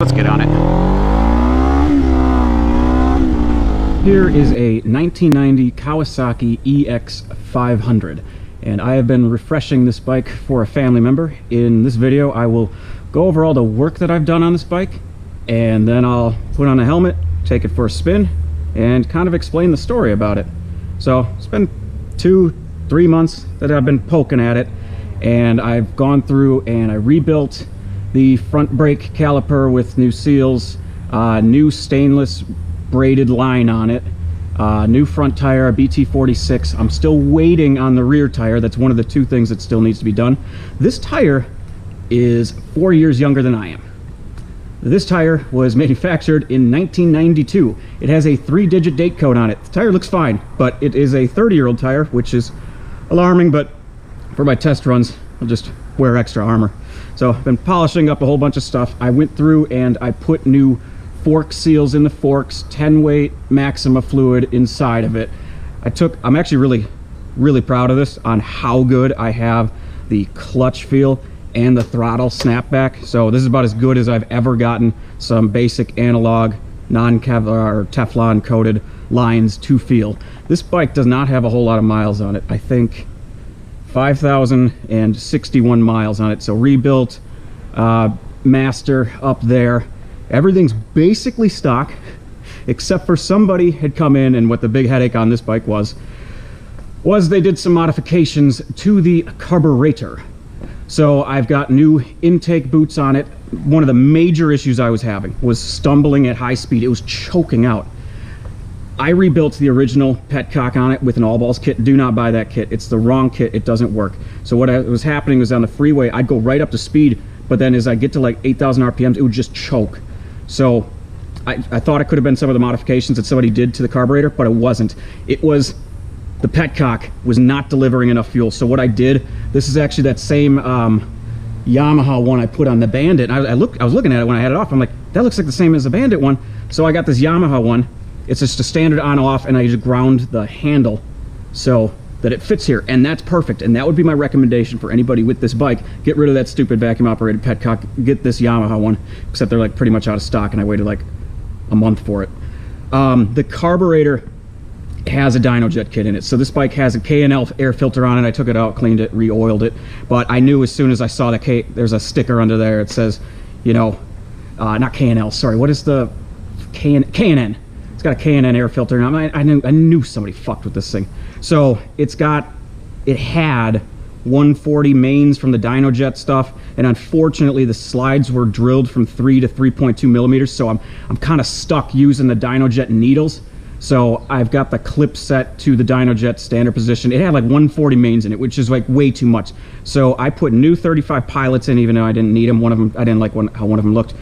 Let's get on it. Here is a 1990 Kawasaki EX-500, and I have been refreshing this bike for a family member. In this video, I will go over all the work that I've done on this bike, and then I'll put on a helmet, take it for a spin, and kind of explain the story about it. So it's been 2-3 months that I've been poking at it, and I've gone through and I rebuilt the front brake caliper with new seals, new stainless braided line on it, new front tire, a BT46. I'm still waiting on the rear tire. That's one of the two things that still needs to be done. This tire is 4 years younger than I am. This tire was manufactured in 1992. It has a 3-digit date code on it. The tire looks fine, but it is a 30-year-old tire, which is alarming, but for my test runs, I'll just wear extra armor. So I've been polishing up a whole bunch of stuff. I went through and I put new fork seals in the forks, 10-weight Maxima fluid inside of it. I'm actually really proud of this on how good I have the clutch feel and the throttle snapback. So this is about as good as I've ever gotten some basic analog non-Kevlar or Teflon coated lines to feel. This bike does not have a whole lot of miles on it. I think 5,061 miles on it. So rebuilt, master up there. Everything's basically stock, except for somebody had come in, and what the big headache on this bike was they did some modifications to the carburetor. So I've got new intake boots on it. One of the major issues I was having was stumbling at high speed. It was choking out. I rebuilt the original petcock on it with an all-balls kit. Do not buy that kit. It's the wrong kit. It doesn't work. So what was happening was on the freeway, I'd go right up to speed, but then as I get to like 8,000 RPMs, it would just choke. So I thought it could have been some of the modifications that somebody did to the carburetor, but it wasn't. It was the petcock was not delivering enough fuel. So what I did, this is actually that same Yamaha one I put on the Bandit. I was looking at it when I had it off. I'm like, that looks like the same as the Bandit one. So I got this Yamaha one. It's just a standard on-off, and I just ground the handle so that it fits here, and that's perfect. And that would be my recommendation for anybody with this bike. Get rid of that stupid vacuum-operated petcock. Get this Yamaha one, except they're like pretty much out of stock, and I waited like a month for it. The carburetor has a Dynojet kit in it. So this bike has a K&L air filter on it. I took it out, cleaned it, re-oiled it. But I knew as soon as I saw the there's a sticker under there. It says, you know, not K&L, sorry. What is the K&N? It's got a K&N air filter, and I knew somebody fucked with this thing. So it had 140 mains from the Dynojet stuff, and unfortunately the slides were drilled from 3 to 3.2 millimeters. So I'm kind of stuck using the Dynojet needles. So I've got the clip set to the Dynojet standard position. It had like 140 mains in it, which is like way too much. So I put new 35 pilots in, even though I didn't need them. One of them, I didn't like how one of them looked.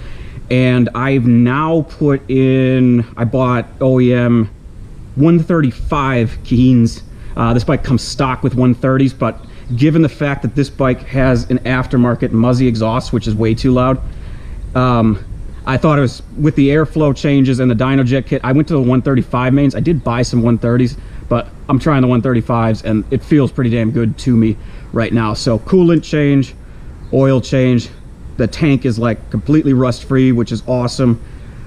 And I've now put in, I bought OEM 135 Keens. This bike comes stock with 130s, but given the fact that this bike has an aftermarket Muzzy exhaust, which is way too loud, I thought it was, with the airflow changes and the Dynojet kit, I went to the 135 mains. I did buy some 130s, but I'm trying the 135s, and it feels pretty damn good to me right now. So coolant change, oil change. The tank is like completely rust free, which is awesome.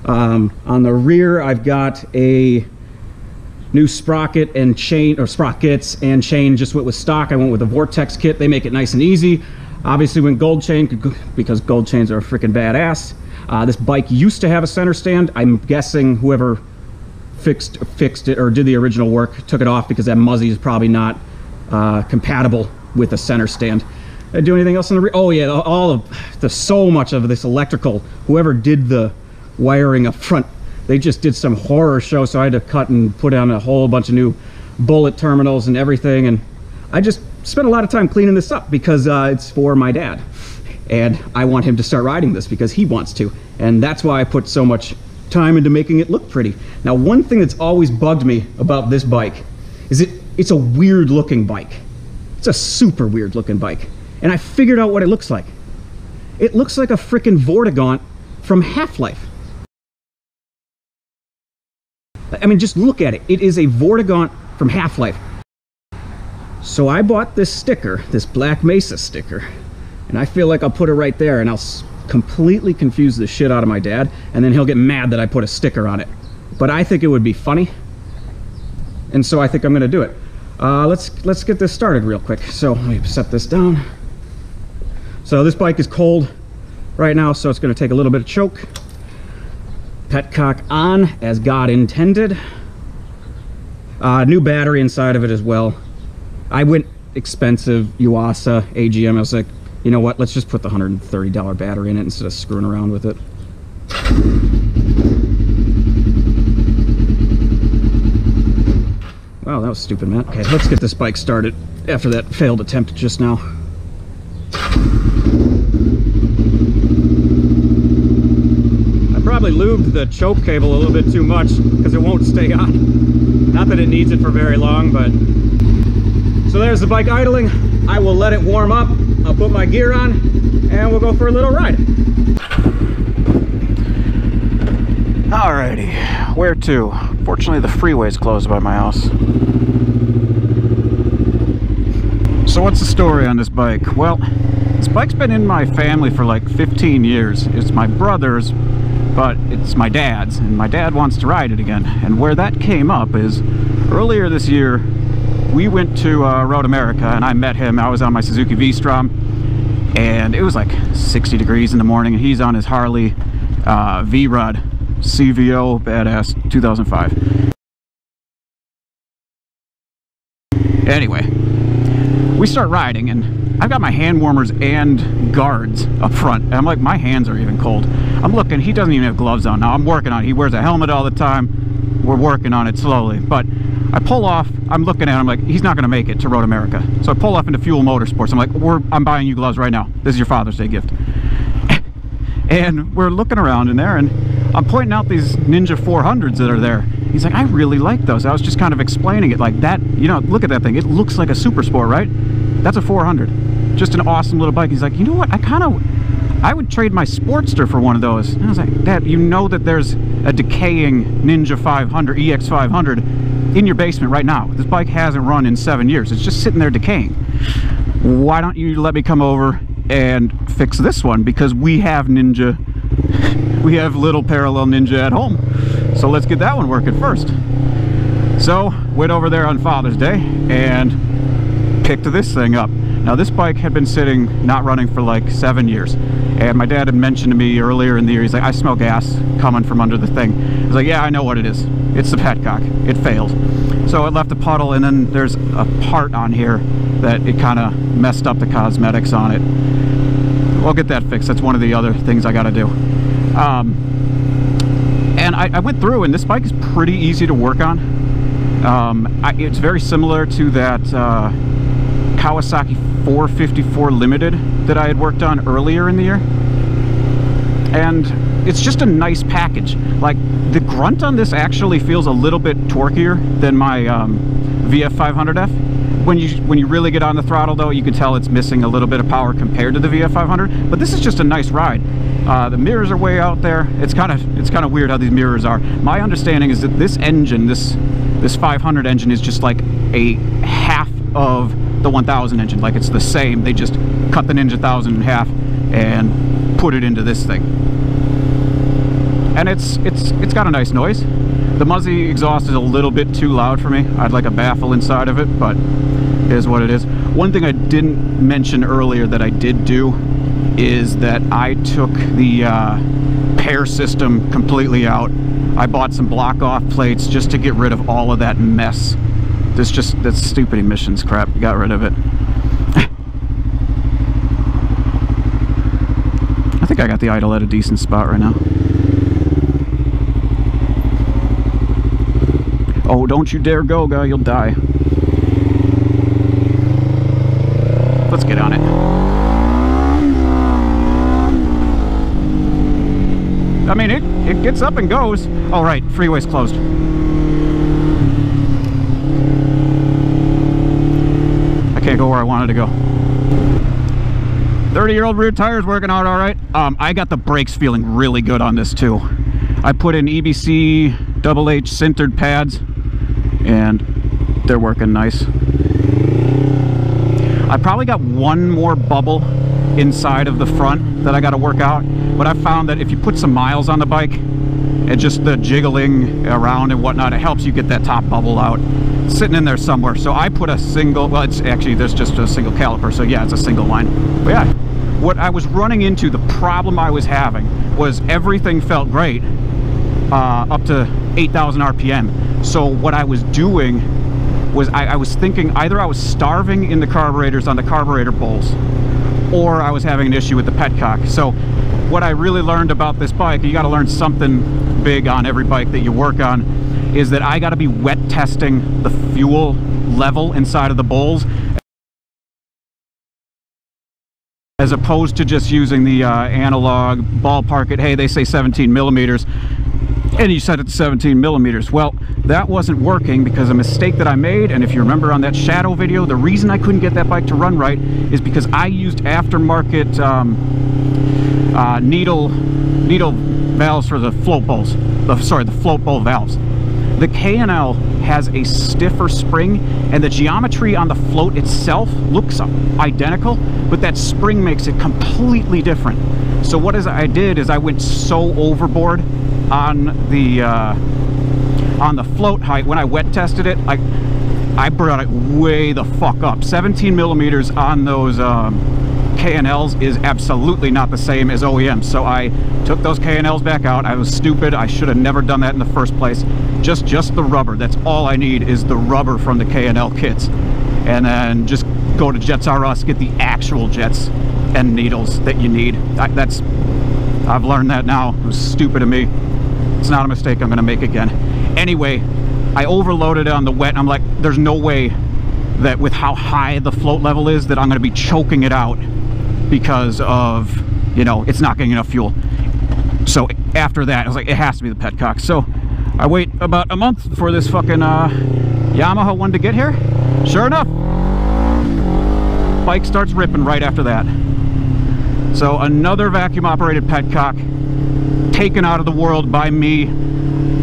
On the rear, I've got a new sprocket and chain, or sprockets and chain. Just went with stock. I went with a Vortex kit. They make it nice and easy. Obviously went gold chain because gold chains are freaking badass. This bike used to have a center stand. I'm guessing whoever fixed it or did the original work took it off, because that Muzzy is probably not compatible with a center stand. Do anything else on the rear? Oh yeah, so much of this electrical, whoever did the wiring up front, they just did some horror show, so I had to cut and put on a whole bunch of new bullet terminals and everything. And I just spent a lot of time cleaning this up because it's for my dad, and I want him to start riding this because he wants to, and that's why I put so much time into making it look pretty. Now, one thing that's always bugged me about this bike is it's a weird looking bike. It's a super weird looking bike. And I figured out what it looks like. It looks like a frickin' Vortigaunt from Half-Life. I mean, just look at it. It is a Vortigaunt from Half-Life. So I bought this sticker, this Black Mesa sticker, and I feel like I'll put it right there, and I'll completely confuse the shit out of my dad, and then he'll get mad that I put a sticker on it. But I think it would be funny, and so I think I'm gonna do it. Let's get this started real quick. So let me set this down. So this bike is cold right now, so it's gonna take a little bit of choke. Petcock on as God intended. New battery inside of it as well. I went expensive Yuasa AGM. I was like, you know what, let's just put the $130 battery in it instead of screwing around with it. Wow, that was stupid, man. Okay, let's get this bike started after that failed attempt just now. I probably lubed the choke cable a little bit too much because it won't stay on. Not that it needs it for very long, but... So there's the bike idling. I will let it warm up. I'll put my gear on and we'll go for a little ride. Alrighty, where to? Fortunately, the freeway's closed by my house. So what's the story on this bike? Well, this bike's been in my family for like 15 years. It's my brother's, but it's my dad's, and my dad wants to ride it again. And where that came up is, earlier this year, we went to Road America, and I met him. I was on my Suzuki V-Strom, and it was like 60 degrees in the morning, and he's on his Harley V-Rod CVO Badass 2005. Anyway, we start riding, and I've got my hand warmers and guards up front, and I'm like, my hands are even cold. I'm looking, he doesn't even have gloves on. Now I'm working on it. He wears a helmet all the time. We're working on it slowly, but I pull off, I'm looking at him like, he's not gonna make it to Road America. So I pull off into Fuel Motorsports. I'm like, I'm buying you gloves right now. This is your Father's Day gift. And we're looking around in there, and I'm pointing out these Ninja 400s that are there. He's like, I really like those. I was just kind of explaining it like that. You know, look at that thing. It looks like a Super Sport, right? That's a 400. Just an awesome little bike. He's like, you know what? I would trade my Sportster for one of those. And I was like, Dad, you know that there's a decaying Ninja 500, EX-500 in your basement right now. This bike hasn't run in 7 years. It's just sitting there decaying. Why don't you let me come over and fix this one? Because we have Ninja, we have little parallel Ninja at home. So let's get that one working first. So went over there on Father's Day and picked this thing up. Now this bike had been sitting, not running for like 7 years. And my dad had mentioned to me earlier in the year, he's like, I smell gas coming from under the thing. I was like, yeah, I know what it is. It's the petcock. It failed. So it left a puddle, and then there's a part on here that it kind of messed up the cosmetics on it. We'll get that fixed. That's one of the other things I got to do. And I went through, and this bike is pretty easy to work on. It's very similar to that Kawasaki 454 Limited that I had worked on earlier in the year. And it's just a nice package. Like, the grunt on this actually feels a little bit torquier than my VF500F. When you really get on the throttle, though, you can tell it's missing a little bit of power compared to the VF500. But this is just a nice ride. The mirrors are way out there. It's kind of weird how these mirrors are. My understanding is that this engine, this 500 engine, is just like a half of the 1000 engine. Like, it's the same. They just cut the Ninja 1000 in half and put it into this thing. And it's got a nice noise. The Muzzy exhaust is a little bit too loud for me. I'd like a baffle inside of it, but it is what it is. One thing I didn't mention earlier that I did do is that I took the pair system completely out. I bought some block off plates just to get rid of all of that mess. That stupid emissions crap. Got rid of it. I think I got the idle at a decent spot right now. Oh, don't you dare go, guy. You'll die. Let's get on it. I mean, it gets up and goes. All right, freeway's closed. I can't go where I wanted to go. 30-year-old rear tires working out all right. I got the brakes feeling really good on this too. I put in EBC HH sintered pads, and they're working nice. I probably got one more bubble inside of the front that I got to work out. But I found that if you put some miles on the bike and just the jiggling around and whatnot, it helps you get that top bubble out. It's sitting in there somewhere. So I put a single, well, it's actually, there's just a single caliper. So yeah, it's a single line. But yeah, what I was running into, the problem I was having was everything felt great up to 8,000 RPM. So what I was doing was I was thinking either I was starving in the carburetors on the carburetor bowls, or I was having an issue with the petcock. So what I really learned about this bike, you got to learn something big on every bike that you work on, is that I got to be wet testing the fuel level inside of the bowls, as opposed to just using the analog ballpark it. Hey, they say 17 millimeters. And you set it to 17 millimeters. Well, that wasn't working because a mistake that I made, and if you remember on that shadow video, the reason I couldn't get that bike to run right is because I used aftermarket needle valves for the float bowls. Sorry, the float bowl valves. The K&L has a stiffer spring, and the geometry on the float itself looks identical, but that spring makes it completely different. So what I did is I went so overboard on the float height. When I wet tested it, I brought it way the fuck up. 17 millimeters on those K&Ls is absolutely not the same as OEM. So I took those K&Ls back out. I was stupid. I should have never done that in the first place. Just the rubber. That's all I need, is the rubber from the K&L kits. And then just go to Jets R Us, get the actual jets and needles that you need. I've learned that now. It was stupid of me. It's not a mistake I'm gonna make again. Anyway, I overloaded it on the wet, and I'm like, there's no way that with how high the float level is that I'm gonna be choking it out because of, you know, it's not getting enough fuel. So after that, I was like, it has to be the petcock. So I wait about a month for this fucking Yamaha one to get here. Sure enough, bike starts ripping right after that. So another vacuum operated petcock taken out of the world by me.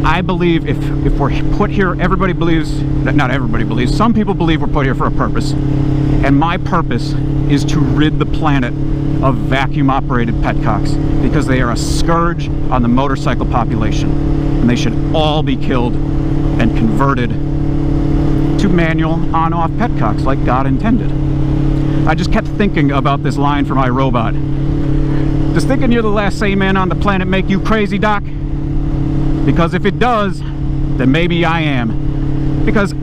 I believe if we're put here, everybody believes, not everybody believes, some people believe we're put here for a purpose. And my purpose is to rid the planet of vacuum operated petcocks, because they are a scourge on the motorcycle population. And they should all be killed and converted to manual on-off petcocks like God intended. I just kept thinking about this line from iRobot. Does thinking you're the last sane man on the planet make you crazy, Doc? Because if it does, then maybe I am. Because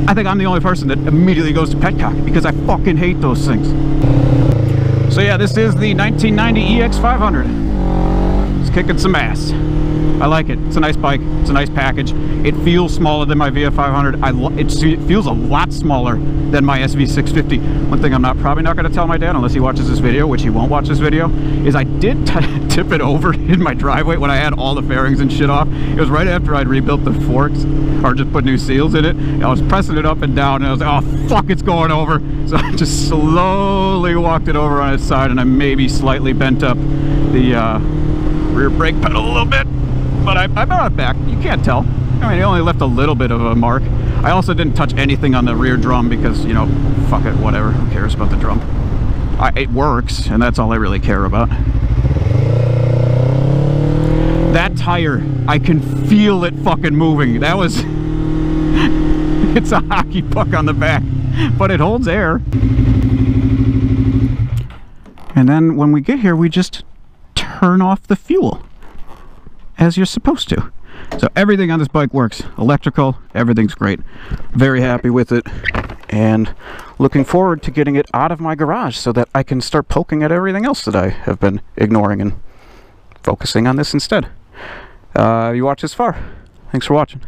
I think I'm the only person that immediately goes to petcock, because I fucking hate those things. So yeah, this is the 1990 EX-500. It's kicking some ass. I like it. It's a nice bike. It's a nice package. It feels smaller than my VF500. It feels a lot smaller than my SV650. One thing I'm probably not going to tell my dad, unless he watches this video, which he won't watch this video, is I did tip it over in my driveway when I had all the fairings and shit off. It was right after I'd rebuilt the forks, or just put new seals in it. I was pressing it up and down, and I was like, oh fuck, it's going over. So I just slowly walked it over on its side, and I maybe slightly bent up the rear brake pedal a little bit. But I brought it back. You can't tell. I mean, it only left a little bit of a mark. I also didn't touch anything on the rear drum because, you know, fuck it, whatever. Who cares about the drum? It works, and that's all I really care about. That tire, I can feel it fucking moving. That was... it's a hockey puck on the back, but it holds air. And then when we get here, we just turn off the fuel, as you're supposed to. So everything on this bike works. Electrical, everything's great. Very happy with it, and looking forward to getting it out of my garage so that I can start poking at everything else that I have been ignoring and focusing on this instead. You watched this far. Thanks for watching.